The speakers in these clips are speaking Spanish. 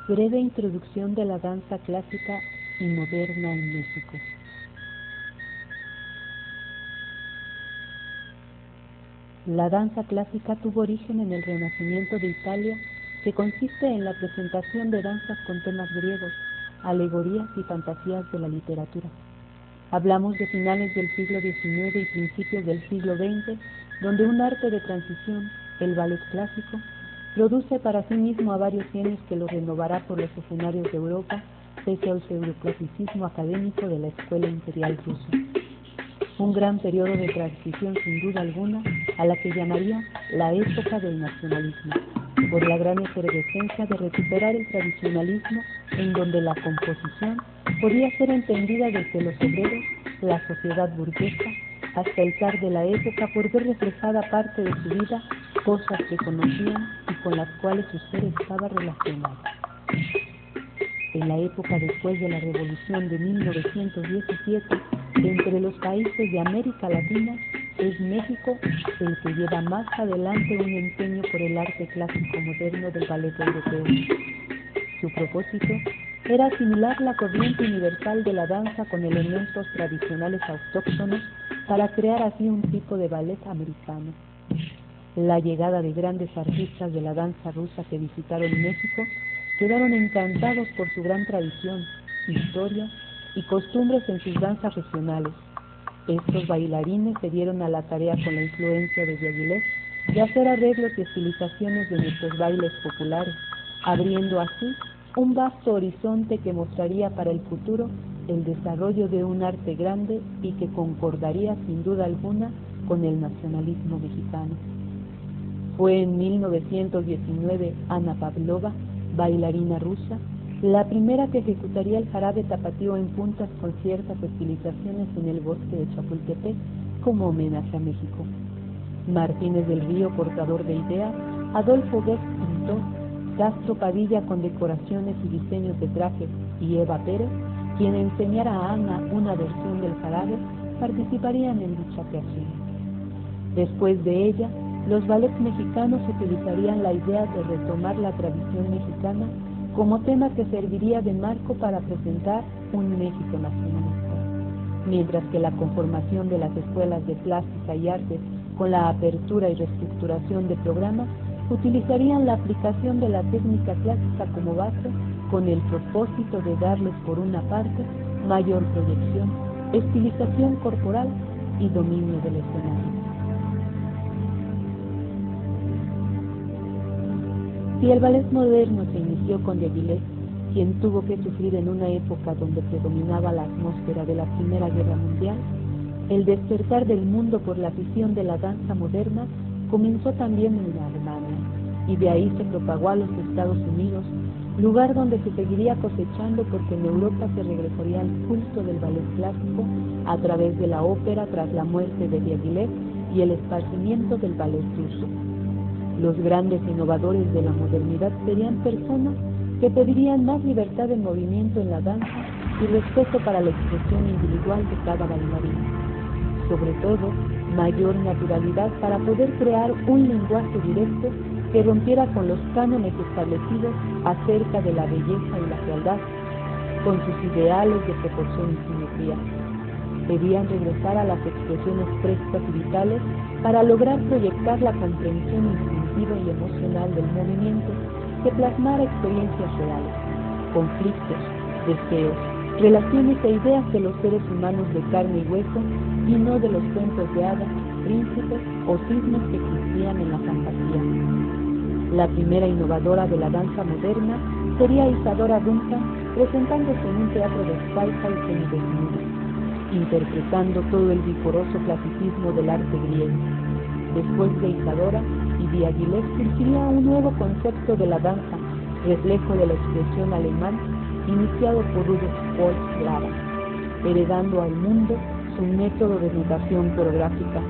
Breve introducción de la danza clásica y moderna en México. La danza clásica tuvo origen en el Renacimiento de Italia, que consiste en la presentación de danzas con temas griegos, alegorías y fantasías de la literatura. Hablamos de finales del siglo XIX y principios del siglo XX, donde un arte de transición, el ballet clásico, produce para sí mismo a varios genios que lo renovará por los escenarios de Europa, pese al pseudoclasicismo académico de la Escuela Imperial Rusa. Un gran periodo de transición, sin duda alguna, a la que llamaría la época del nacionalismo, por la gran efervescencia de recuperar el tradicionalismo, en donde la composición podía ser entendida desde los obreros, la sociedad burguesa, hasta el zar de la época, por ver reflejada parte de su vida, cosas que conocían y con las cuales su ser estaba relacionado. En la época después de la Revolución de 1917, entre los países de América Latina, es México el que lleva más adelante un empeño por el arte clásico moderno del ballet europeo. Su propósito era asimilar la corriente universal de la danza con elementos tradicionales autóctonos para crear así un tipo de ballet americano. La llegada de grandes artistas de la danza rusa que visitaron México quedaron encantados por su gran tradición, historia y costumbres en sus danzas regionales. Estos bailarines se dieron a la tarea, con la influencia de Diaghilev, de hacer arreglos y estilizaciones de nuestros bailes populares, abriendo así un vasto horizonte que mostraría para el futuro el desarrollo de un arte grande y que concordaría sin duda alguna con el nacionalismo mexicano. Fue en 1919 Ana Pavlova, bailarina rusa, la primera que ejecutaría el jarabe tapatío en puntas con ciertas estilizaciones en el bosque de Chapultepec como homenaje a México. Martínez del Río, portador de ideas, Adolfo Beck, pintor, Castro Padilla con decoraciones y diseños de trajes, y Eva Pérez, quien enseñara a Ana una versión del jarabe, participarían en dicha creación. Después de ella, los ballets mexicanos utilizarían la idea de retomar la tradición mexicana como tema que serviría de marco para presentar un México nacionalista, mientras que la conformación de las escuelas de plástica y artes con la apertura y reestructuración de programas utilizarían la aplicación de la técnica clásica como base, con el propósito de darles por una parte mayor proyección, estilización corporal y dominio del escenario. Si el ballet moderno se inició con Diaghilev, quien tuvo que sufrir en una época donde predominaba la atmósfera de la Primera Guerra Mundial, el despertar del mundo por la afición de la danza moderna comenzó también en Alemania, y de ahí se propagó a los Estados Unidos, lugar donde se seguiría cosechando porque en Europa se regresaría al culto del ballet clásico a través de la ópera tras la muerte de Diaghilev y el esparcimiento del ballet ruso. Los grandes innovadores de la modernidad serían personas que pedirían más libertad de movimiento en la danza y respeto para la expresión individual de cada bailarín. Sobre todo, mayor naturalidad para poder crear un lenguaje directo que rompiera con los cánones establecidos acerca de la belleza y la fealdad, con sus ideales de proporción y simetría. Debían regresar a las expresiones frescas y vitales para lograr proyectar la comprensión instintiva y emocional del movimiento que plasmara experiencias reales, conflictos, deseos, relaciones e ideas de los seres humanos de carne y hueso, y no de los cuentos de hadas, príncipes o cisnes que existían en la fantasía. La primera innovadora de la danza moderna sería Isadora Duncan, presentándose en un teatro de salsa y semidesnuda, interpretando todo el vigoroso clasicismo del arte griego. Después de Isadora y Diaghilev surgiría un nuevo concepto de la danza, reflejo de la expresión alemán, iniciado por Rudolf Wolf Lara, heredando al mundo su método de notación coreográfica,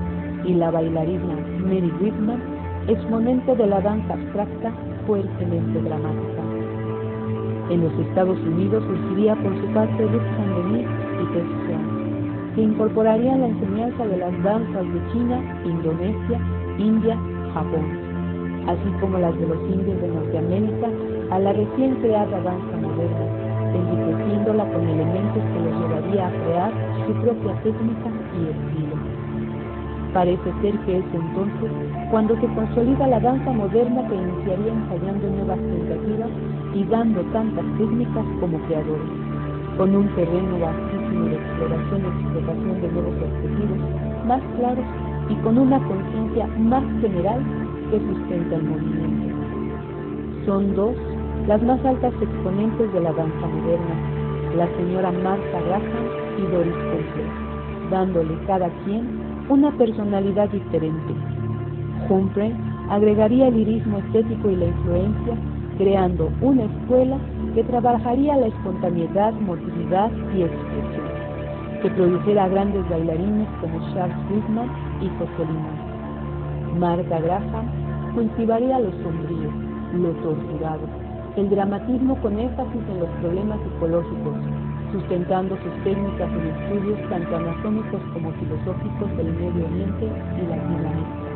y la bailarina Mary Whitman, exponente de la danza abstracta fuertemente dramática. En los Estados Unidos surgiría por su parte Ruth Saint-Denis y Tess Swan, que incorporarían la enseñanza de las danzas de China, Indonesia, India, Japón, así como las de los indios de Norteamérica a la recién creada danza moderna, enriqueciéndola con elementos que los llevaría a crear su propia técnica y estilo. Parece ser que es entonces cuando se consolida la danza moderna, que iniciaría ensayando nuevas tentativas y dando tantas técnicas como creadores, con un terreno vastísimo de exploración y explotación de nuevos objetivos más claros y con una conciencia más general que sustenta el movimiento. Son dos las más altas exponentes de la danza moderna, la señora Martha Graham y Doris Humphrey, dándole cada quien una personalidad diferente. Humphrey agregaría el lirismo estético y la influencia, creando una escuela que trabajaría la espontaneidad, motilidad y expresión, que produjera grandes bailarines como Charles Whitman y José Limón. Martha Graham cultivaría lo sombrío, lo torturado, el dramatismo con énfasis en los problemas psicológicos, sustentando sus técnicas en estudios tanto anatómicos como filosóficos del Medio Oriente y Latinoamérica.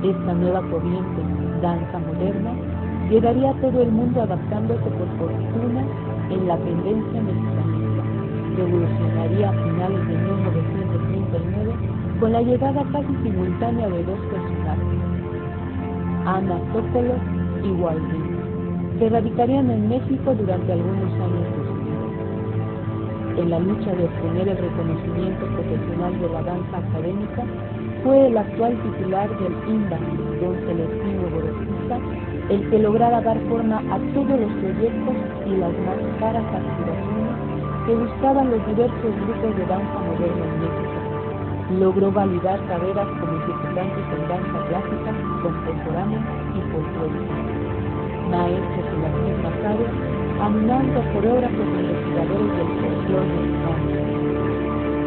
Esta nueva corriente, danza moderna, llegaría a todo el mundo adaptándose por fortuna en la tendencia mexicanista. Revolucionaría a finales de 1939 con la llegada casi simultánea de dos personajes, Ana Sokolow y Walding. Se radicarían en México durante algunos años de su vida. En la lucha de obtener el reconocimiento profesional de la danza académica, fue el actual titular del INDA, don Celestino Gorostiza, el que lograra dar forma a todos los proyectos y las más caras aspiraciones que buscaban los diversos grupos de danza moderna en México. Logró validar carreras como ejecutantes en danza clásica, contemporánea y folclórica, maestros en las mismas áreas, animando coreógrafos e investigadores del folclore mexicano.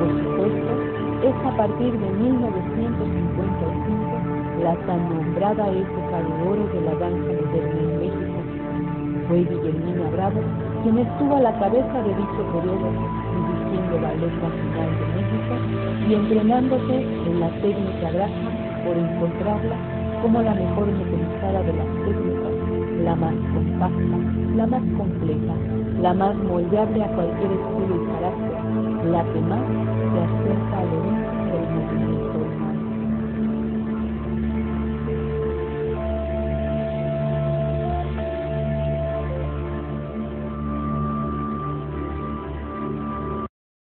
Por supuesto, es a partir de 1955 la tan nombrada época de oro de la danza moderna en México. Fue Guillermina Bravo quien estuvo a la cabeza de dicho periodo, dirigiendo Ballet Nacional de México y entrenándose en la técnica Graham por encontrarla como la mejor mecanizada de las técnicas, la más compacta, la más compleja, la más moldeable a cualquier estilo y carácter, la que más se acerca al origen del movimiento.